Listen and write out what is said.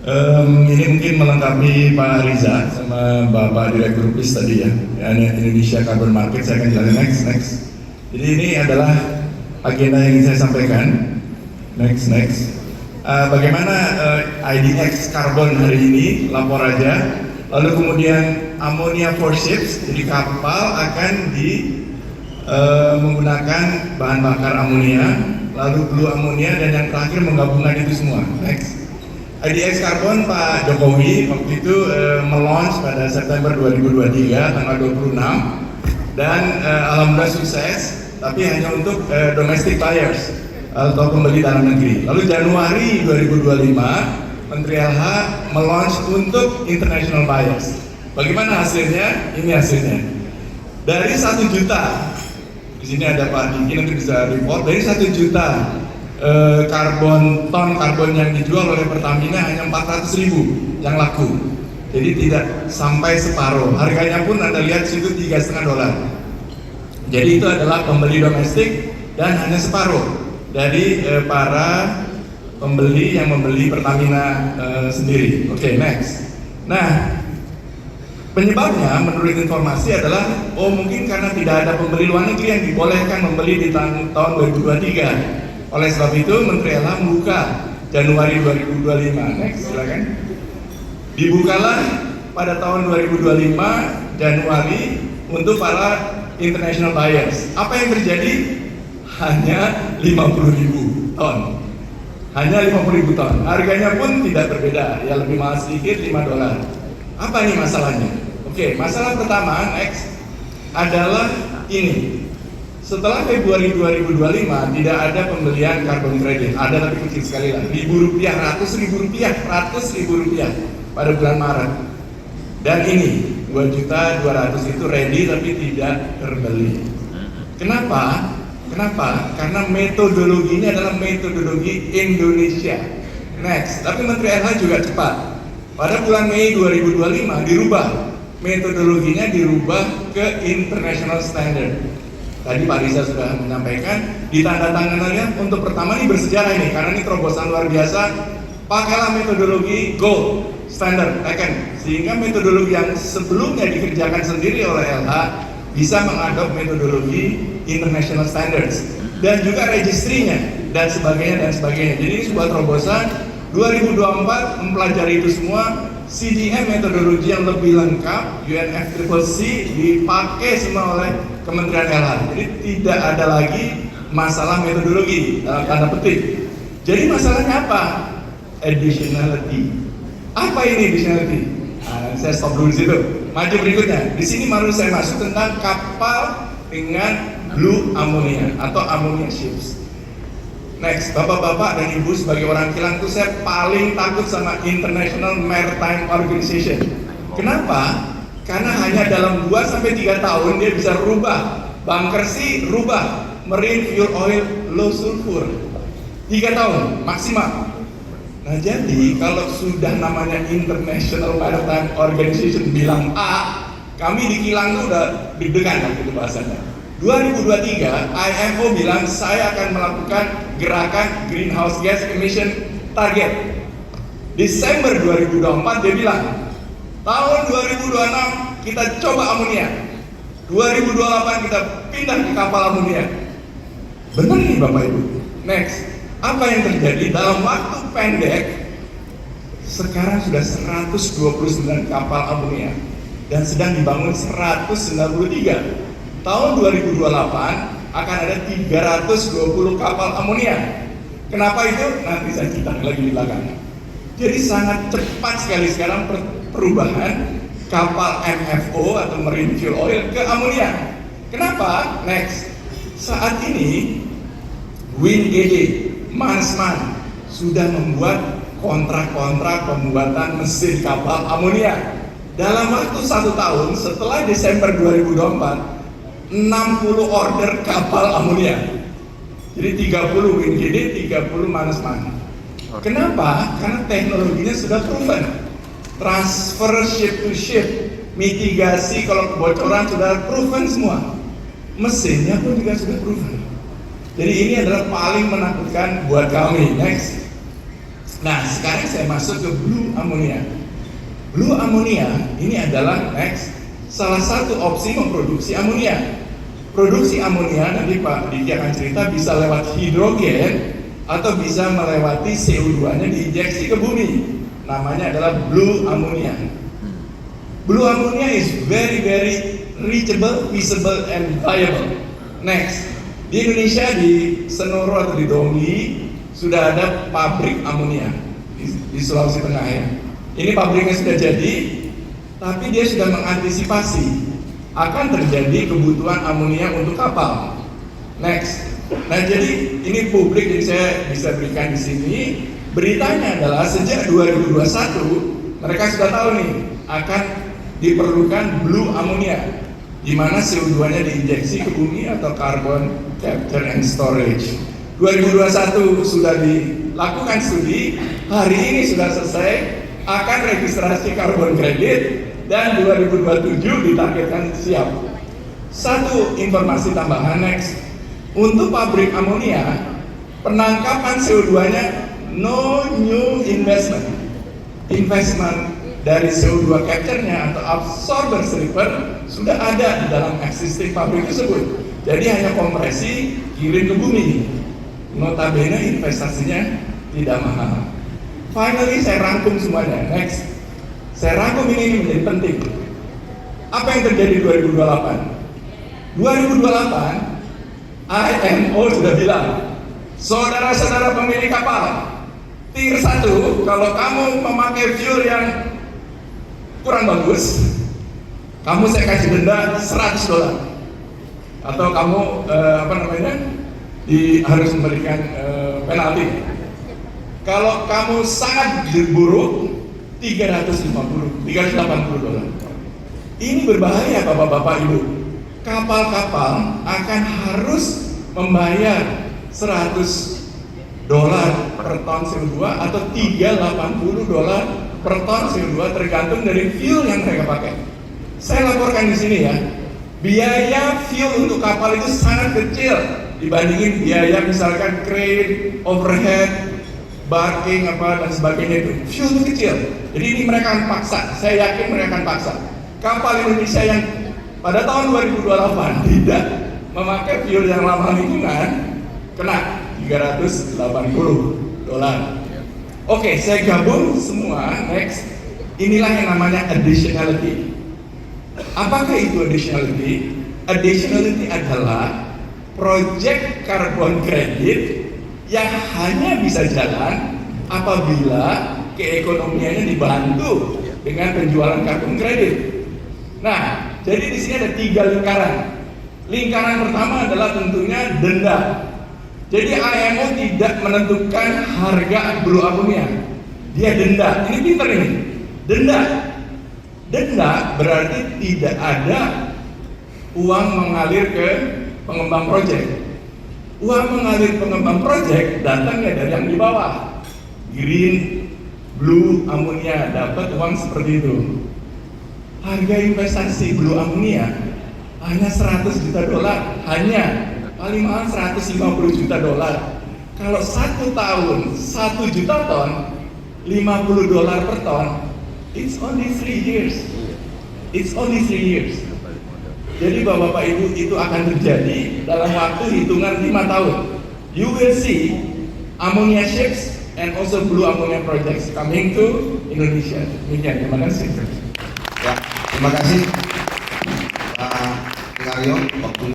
Ini mungkin melengkapi Pak Riza sama Bapak Direktur PIS tadi ya, Indonesia Carbon Market. Saya akan jalan next. Jadi ini adalah agenda yang ingin saya sampaikan. Next. Bagaimana IDX Carbon hari ini, lapor aja. Lalu kemudian ammonia for ships, jadi kapal akan menggunakan bahan bakar amonia, lalu blue ammonia, dan yang terakhir menggabungkan itu semua. Next. IDX Carbon Pak Jokowi waktu itu melaunch pada September 2023 tanggal 26 dan alhamdulillah sukses, tapi hanya untuk domestic buyers atau pembeli dalam negeri. Lalu Januari 2025 Menteri LH melaunch untuk international buyers. Bagaimana hasilnya? Ini hasilnya. Dari 1 juta, di sini ada Pak Diki nanti bisa report, dari 1 juta ton karbon yang dijual oleh Pertamina hanya 400.000 yang laku. Jadi tidak sampai separuh. Harganya pun Anda lihat situ $3,5. Jadi itu adalah pembeli domestik dan hanya separuh dari para pembeli yang membeli Pertamina sendiri. Oke, next. Nah, penyebabnya menurut informasi adalah mungkin karena tidak ada pembeli luar negeri yang dibolehkan membeli di tahun 2023. Oleh sebab itu Menteri LH membuka Januari 2025. Next, silakan. Dibukalah pada tahun 2025 Januari untuk para international buyers. Apa yang terjadi? Hanya 50.000 ton. Hanya 50.000 ton. Harganya pun tidak berbeda, ya lebih mahal sedikit, $5. Apa nih masalahnya? Oke, masalah pertama next adalah ini. Setelah Februari 2025 tidak ada pembelian karbon kredit, ada tapi kecil sekali lah, ratus ribu rupiah pada bulan Maret. Dan ini 2.200.000 itu ready tapi tidak terbeli. Kenapa? Karena metodologinya adalah metodologi Indonesia. Next, tapi Menteri LH juga cepat. Pada bulan Mei 2025 dirubah, metodologinya dirubah ke international standard. Tadi Pak Riza sudah menyampaikan, ditandatangannya untuk pertama ini bersejarah ini, karena ini terobosan luar biasa. Pakailah metodologi gold standard, sehingga metodologi yang sebelumnya dikerjakan sendiri oleh LH bisa mengadop metodologi international standards dan juga registrinya dan sebagainya. Jadi ini sebuah terobosan. 2024 mempelajari itu semua. CDM metodologi yang lebih lengkap, UNFCCC dipakai semua oleh Kementerian LH. Jadi tidak ada lagi masalah metodologi dalam tanda petik. Jadi masalahnya apa? Additionality. Apa ini additionality? Saya stop dulu di situ. Maju berikutnya. Di sini baru saya masuk tentang kapal dengan blue ammonia atau ammonia ships. Next, bapak-bapak dan ibu sebagai orang kilang itu saya paling takut sama International Maritime Organization. Kenapa? Karena hanya dalam 2-3 tahun dia bisa rubah bunker sea, rubah marine fuel oil low sulfur. 3 tahun maksimal. Nah jadi kalau sudah namanya International Maritime Organization bilang A, kami di kilang itu udah deg-degan gitu bahasanya. 2023 IMO bilang saya akan melakukan gerakan greenhouse gas emission target. Desember 2024 dia bilang tahun 2026 kita coba amonia, 2028 kita pindah ke kapal amonia. Benar nih Bapak Ibu. Next, apa yang terjadi dalam waktu pendek? Sekarang sudah 129 kapal amonia dan sedang dibangun 193. Tahun 2028 akan ada 320 kapal amonia. Kenapa itu? Nanti saya ceritakan lagi di belakang. Jadi sangat cepat sekali sekarang perubahan kapal MFO atau marine fuel oil ke amonia. Kenapa? Next, saat ini WinGD, Mansman sudah membuat kontrak-kontrak pembuatan mesin kapal amonia. Dalam waktu 1 tahun setelah Desember 2024 60 order kapal amonia. Jadi 30 WinGD, 30 Mansman. Kenapa? Karena teknologinya sudah proven. Transfer ship to ship, mitigasi kalau kebocoran sudah proven semua. Mesinnya pun juga sudah proven. Jadi ini adalah paling menakutkan buat kami. Next. Nah, sekarang saya masuk ke blue ammonia. Blue ammonia ini adalah salah satu opsi memproduksi amonia. Produksi amonia nanti Pak Diki akan cerita bisa lewat hidrogen atau bisa melewati CO2-nya diinjeksi ke bumi. Namanya adalah blue ammonia. Blue ammonia is very reachable, feasible, and viable. Next, di Indonesia di Senoro atau di Dongi sudah ada pabrik amonia di Sulawesi Tengah ya. Ini pabriknya sudah jadi, tapi dia sudah mengantisipasi akan terjadi kebutuhan amonia untuk kapal. Next, nah jadi ini publik yang saya bisa berikan di sini. Beritanya adalah sejak 2021 mereka sudah tahu nih akan diperlukan blue ammonia, di mana CO2-nya diinjeksi ke bumi atau carbon capture and storage. 2021 sudah dilakukan studi, hari ini sudah selesai, akan registrasi carbon credit, dan 2027 ditargetkan siap. Satu informasi tambahan next, untuk pabrik amonia, penangkapan CO2-nya no new investment. Investment dari CO2 capture-nya atau absorber stripper sudah ada di dalam existing pabrik tersebut. Jadi hanya kompresi kirim ke bumi. Notabene investasinya tidak mahal. Finally saya rangkum semuanya. Next, saya rangkum ini menjadi penting. Apa yang terjadi 2028? 2028 IMO sudah bilang, saudara-saudara pemilik kapal, tier 1, kalau kamu memakai fuel yang kurang bagus, kamu saya kasih denda $100, atau kamu harus memberikan penalti. Kalau kamu sangat buruk, $380. Ini berbahaya Bapak-bapak Ibu. Kapal-kapal akan harus membayar $100 per ton CO2 atau $380 per ton CO2 tergantung dari fuel yang mereka pakai. Saya laporkan di sini ya, biaya fuel untuk kapal itu sangat kecil dibandingin biaya misalkan crane, overhead, barking dan sebagainya itu. Fuel itu kecil. Jadi ini mereka akan paksa. Saya yakin mereka akan paksa. Kapal Indonesia yang pada tahun 2028 tidak memakai fuel yang ramah lingkungan kena $380. Oke, saya gabung semua. Next, inilah yang namanya additionality. Apakah itu additionality? Additionality adalah project carbon credit yang hanya bisa jalan apabila keekonomiannya dibantu dengan penjualan carbon credit. Nah, jadi di sini ada 3 lingkaran. Lingkaran pertama adalah tentunya denda. Jadi IMO tidak menentukan harga blue ammonia, dia denda. Ini pinter ini, denda. Denda berarti tidak ada uang mengalir ke pengembang proyek. Uang mengalir pengembang proyek datangnya dari yang di bawah. Green, blue ammonia dapat uang seperti itu. Harga investasi blue ammonia hanya $100 juta, hanya paling mahal $150 juta. Kalau 1 tahun 1 juta ton, $50 per ton, it's only 3 years. It's only 3 years. Jadi Bapak Ibu, itu akan terjadi dalam waktu hitungan 5 tahun. You will see ammonia ships and also blue ammonia projects coming to Indonesia. Demikian, terima kasih. Ya, terima kasih Pak Aryo.